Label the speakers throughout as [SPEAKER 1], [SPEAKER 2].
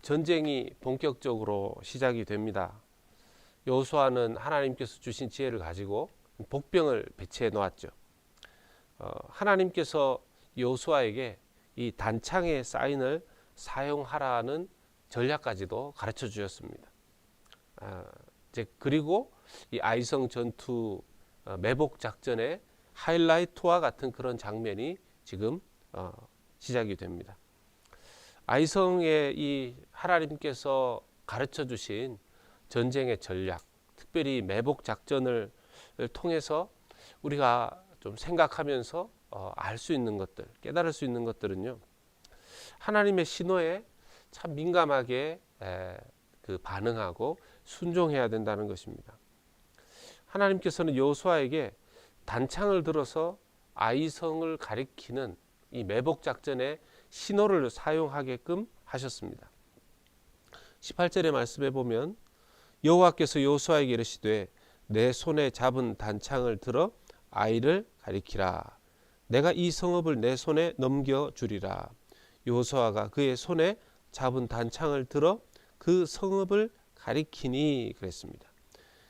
[SPEAKER 1] 전쟁이 본격적으로 시작이 됩니다. 여호수아는 하나님께서 주신 지혜를 가지고 복병을 배치해 놓았죠. 하나님께서 여호수아에게 이 단창의 사인을 사용하라는 전략까지도 가르쳐 주셨습니다. 그리고 이 아이성 전투 매복 작전의 하이라이트와 같은 그런 장면이 지금 시작이 됩니다. 아이성의 이 하나님께서 가르쳐 주신 전쟁의 전략, 특별히 매복 작전을 통해서 우리가 좀 생각하면서 알 수 있는 것들, 깨달을 수 있는 것들은요, 하나님의 신호에 참 민감하게 반응하고 순종해야 된다는 것입니다. 하나님께서는 여호수아에게 단창을 들어서 아이성을 가리키는 이 매복 작전의 신호를 사용하게끔 하셨습니다. 18절의 말씀에 보면 여호와께서 여호수아에게 이르시되 내 손에 잡은 단창을 들어 아이를 가리키라. 내가 이 성읍을 내 손에 넘겨주리라. 여호수아가 그의 손에 잡은 단창을 들어 그 성읍을 가리키니 그랬습니다.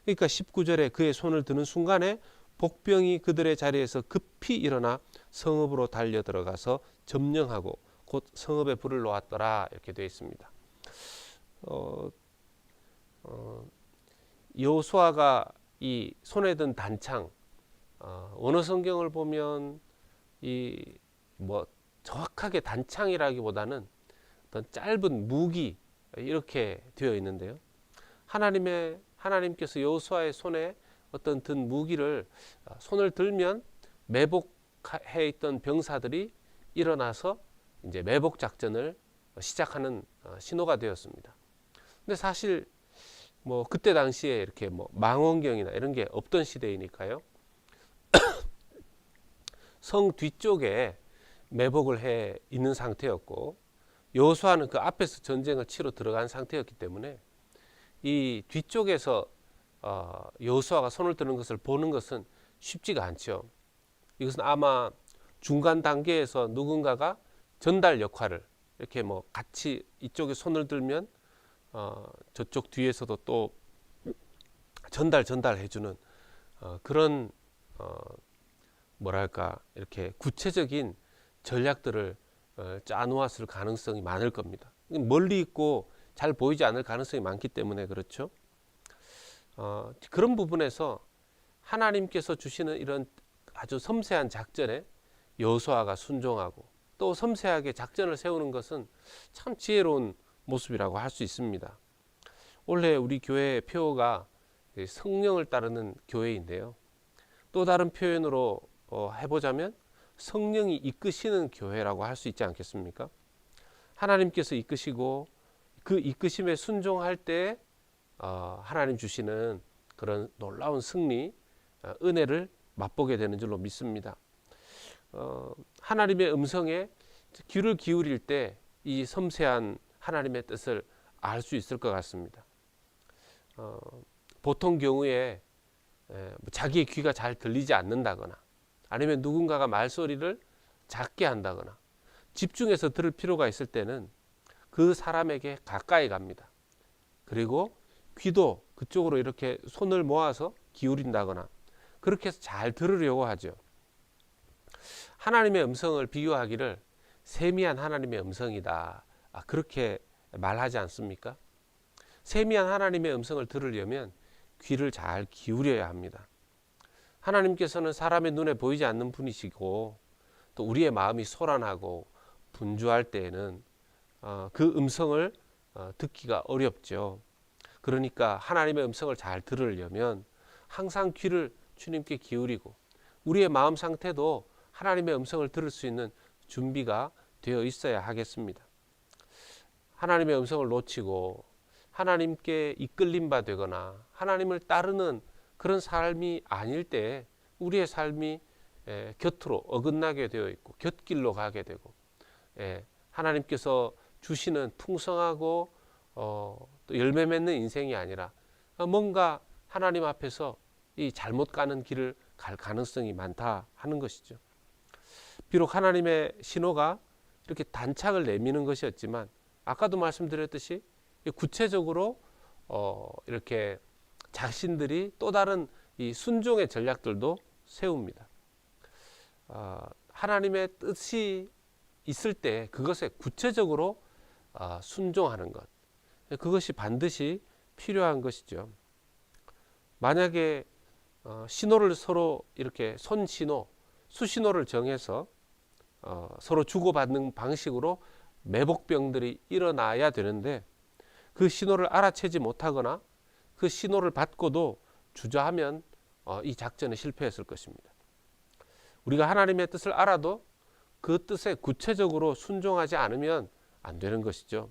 [SPEAKER 1] 그러니까 19절에 그의 손을 드는 순간에 복병이 그들의 자리에서 급히 일어나 성읍으로 달려 들어가서 점령하고 곧 성읍에 불을 놓았더라 이렇게 되어 있습니다. 여호수아가 이 손에 든 단창, 원어 성경을 보면 정확하게 단창이라기보다는 어떤 짧은 무기 이렇게 되어 있는데요. 하나님께서 여호수아의 손에 어떤 든 무기를 손을 들면 매복해 있던 병사들이 일어나서 이제 매복 작전을 시작하는 신호가 되었습니다. 근데 사실 그때 당시에 이렇게 망원경이나 이런 게 없던 시대이니까요. 성 뒤쪽에 매복을 해 있는 상태였고 여호수아는 그 앞에서 전쟁을 치러 들어간 상태였기 때문에 이 뒤쪽에서 여호수아가 손을 드는 것을 보는 것은 쉽지가 않죠. 이것은 아마 중간 단계에서 누군가가 전달 역할을 이렇게 같이 이쪽에 손을 들면 저쪽 뒤에서도 또 전달해주는 그런 이렇게 구체적인 전략들을 짜놓았을 가능성이 많을 겁니다. 멀리 있고 잘 보이지 않을 가능성이 많기 때문에 그렇죠. 그런 부분에서 하나님께서 주시는 이런 아주 섬세한 작전에 여호수아가 순종하고 또 섬세하게 작전을 세우는 것은 참 지혜로운 모습이라고 할 수 있습니다. 원래 우리 교회의 표어가 성령을 따르는 교회인데요. 또 다른 표현으로 해보자면 성령이 이끄시는 교회라고 할 수 있지 않겠습니까? 하나님께서 이끄시고 그 이끄심에 순종할 때 하나님 주시는 그런 놀라운 승리, 은혜를 맛보게 되는 줄로 믿습니다. 하나님의 음성에 귀를 기울일 때 이 섬세한 하나님의 뜻을 알 수 있을 것 같습니다. 보통 경우에 자기의 귀가 잘 들리지 않는다거나 아니면 누군가가 말소리를 작게 한다거나 집중해서 들을 필요가 있을 때는 그 사람에게 가까이 갑니다. 그리고 귀도 그쪽으로 이렇게 손을 모아서 기울인다거나 그렇게 해서 잘 들으려고 하죠. 하나님의 음성을 비유하기를 세미한 하나님의 음성이다. 그렇게 말하지 않습니까? 세미한 하나님의 음성을 들으려면 귀를 잘 기울여야 합니다. 하나님께서는 사람의 눈에 보이지 않는 분이시고 또 우리의 마음이 소란하고 분주할 때에는 그 음성을 듣기가 어렵죠. 그러니까 하나님의 음성을 잘 들으려면 항상 귀를 주님께 기울이고 우리의 마음 상태도 하나님의 음성을 들을 수 있는 준비가 되어 있어야 하겠습니다. 하나님의 음성을 놓치고 하나님께 이끌림 바 되거나 하나님을 따르는 그런 삶이 아닐 때 우리의 삶이 곁으로 어긋나게 되어 있고 곁길로 가게 되고 하나님께서 주시는 풍성하고 또 열매 맺는 인생이 아니라 뭔가 하나님 앞에서 이 잘못 가는 길을 갈 가능성이 많다 하는 것이죠. 비록 하나님의 신호가 이렇게 단창을 내미는 것이었지만 아까도 말씀드렸듯이 구체적으로 이렇게 자신들이 또 다른 이 순종의 전략들도 세웁니다. 하나님의 뜻이 있을 때 그것에 구체적으로 순종하는 것, 그것이 반드시 필요한 것이죠. 만약에 신호를 서로 이렇게 손신호, 수신호를 정해서 서로 주고받는 방식으로 매복병들이 일어나야 되는데 그 신호를 알아채지 못하거나 그 신호를 받고도 주저하면 이 작전은 실패했을 것입니다. 우리가 하나님의 뜻을 알아도 그 뜻에 구체적으로 순종하지 않으면 안 되는 것이죠.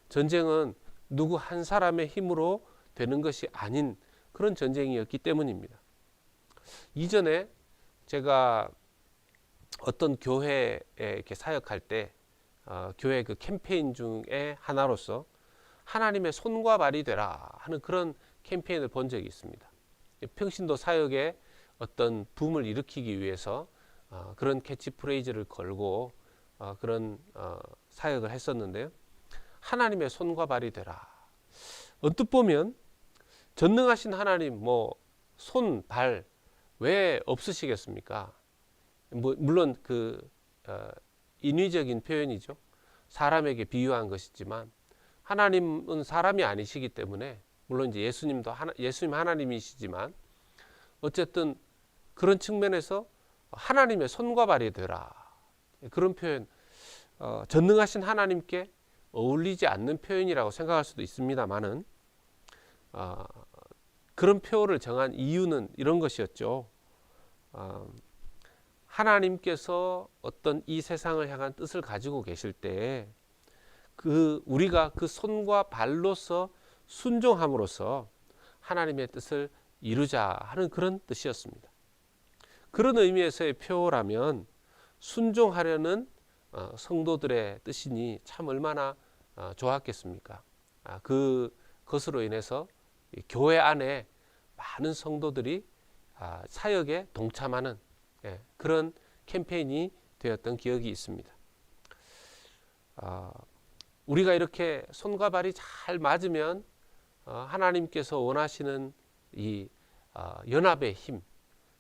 [SPEAKER 1] 전쟁은 누구 한 사람의 힘으로 되는 것이 아닌 그런 전쟁이었기 때문입니다. 이전에 제가 어떤 교회에 이렇게 사역할 때 교회 그 캠페인 중에 하나로서 하나님의 손과 발이 되라 하는 그런 캠페인을 본 적이 있습니다. 평신도 사역에 어떤 붐을 일으키기 위해서 그런 캐치프레이즈를 걸고 그런 사역을 했었는데요. 하나님의 손과 발이 되라. 언뜻 보면 전능하신 하나님 손, 발 왜 없으시겠습니까? 물론 그 인위적인 표현이죠. 사람에게 비유한 것이지만 하나님은 사람이 아니시기 때문에 물론 이제 예수님 하나님이시지만 어쨌든 그런 측면에서 하나님의 손과 발이 되라. 그런 표현 전능하신 하나님께 어울리지 않는 표현이라고 생각할 수도 있습니다만은 그런 표현을 정한 이유는 이런 것이었죠. 하나님께서 어떤 이 세상을 향한 뜻을 가지고 계실 때 우리가 그 손과 발로서 순종함으로써 하나님의 뜻을 이루자 하는 그런 뜻이었습니다. 그런 의미에서의 표라면 순종하려는 성도들의 뜻이니 참 얼마나 좋았겠습니까? 그것으로 인해서 교회 안에 많은 성도들이 사역에 동참하는 그런 캠페인이 되었던 기억이 있습니다. 우리가 이렇게 손과 발이 잘 맞으면 하나님께서 원하시는 이 연합의 힘,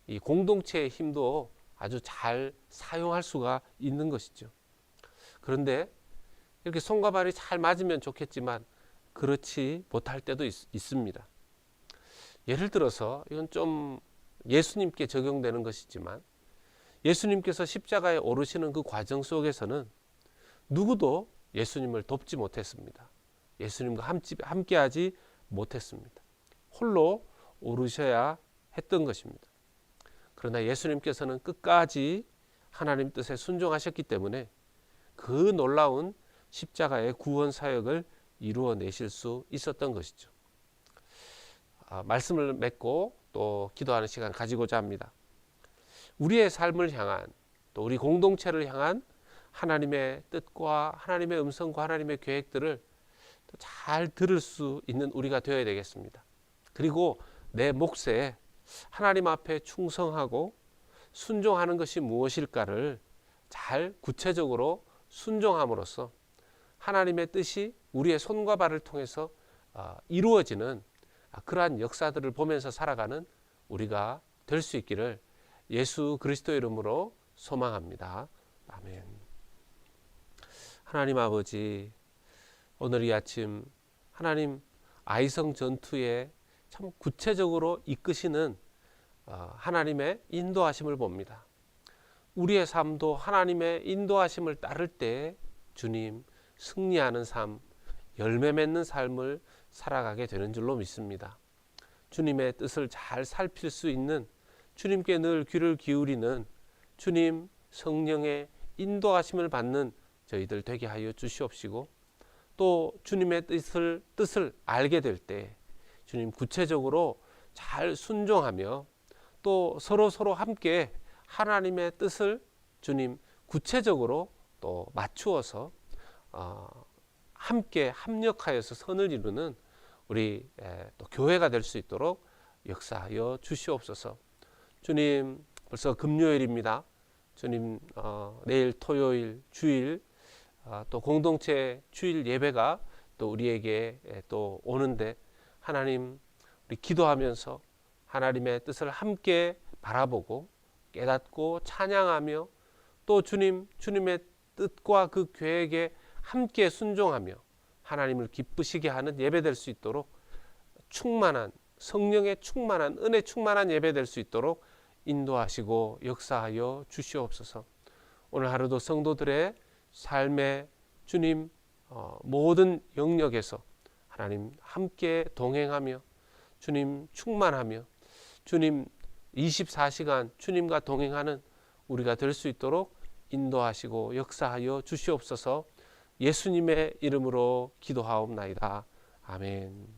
[SPEAKER 1] 이 공동체의 힘도 아주 잘 사용할 수가 있는 것이죠. 그런데 이렇게 손과 발이 잘 맞으면 좋겠지만 그렇지 못할 때도 있습니다. 예를 들어서 이건 좀 예수님께 적용되는 것이지만 예수님께서 십자가에 오르시는 그 과정 속에서는 누구도 예수님을 돕지 못했습니다. 예수님과 함께하지 못했습니다. 홀로 오르셔야 했던 것입니다. 그러나 예수님께서는 끝까지 하나님 뜻에 순종하셨기 때문에 그 놀라운 십자가의 구원 사역을 이루어내실 수 있었던 것이죠. 말씀을 맺고 또 기도하는 시간을 가지고자 합니다. 우리의 삶을 향한 또 우리 공동체를 향한 하나님의 뜻과 하나님의 음성과 하나님의 계획들을 잘 들을 수 있는 우리가 되어야 되겠습니다. 그리고 내 몫에 하나님 앞에 충성하고 순종하는 것이 무엇일까를 잘 구체적으로 순종함으로써 하나님의 뜻이 우리의 손과 발을 통해서 이루어지는 그러한 역사들을 보면서 살아가는 우리가 될 수 있기를 예수 그리스도의 이름으로 소망합니다. 아멘. 하나님 아버지, 오늘 이 아침 하나님 아이성 전투에 참 구체적으로 이끄시는 하나님의 인도하심을 봅니다. 우리의 삶도 하나님의 인도하심을 따를 때 주님 승리하는 삶, 열매 맺는 삶을 살아가게 되는 줄로 믿습니다. 주님의 뜻을 잘 살필 수 있는, 주님께 늘 귀를 기울이는, 주님 성령의 인도하심을 받는 저희들 되게 하여 주시옵시고, 또 주님의 뜻을 알게 될 때 주님 구체적으로 잘 순종하며 또 서로 함께 하나님의 뜻을 주님 구체적으로 또 맞추어서 함께 합력하여서 선을 이루는 우리 또 교회가 될 수 있도록 역사하여 주시옵소서. 주님, 벌써 금요일입니다. 주님, 내일 토요일, 주일 또 공동체 주일 예배가 또 우리에게 또 오는데 하나님 우리 기도하면서 하나님의 뜻을 함께 바라보고 깨닫고 찬양하며 또 주님의 뜻과 그 계획에 함께 순종하며 하나님을 기쁘시게 하는 예배 될 수 있도록 충만한 성령의 충만한 은혜 충만한 예배 될 수 있도록 인도하시고 역사하여 주시옵소서. 오늘 하루도 성도들의 삶의 주님 모든 영역에서 하나님 함께 동행하며 주님 충만하며 주님 24시간 주님과 동행하는 우리가 될 수 있도록 인도하시고 역사하여 주시옵소서. 예수님의 이름으로 기도하옵나이다. 아멘.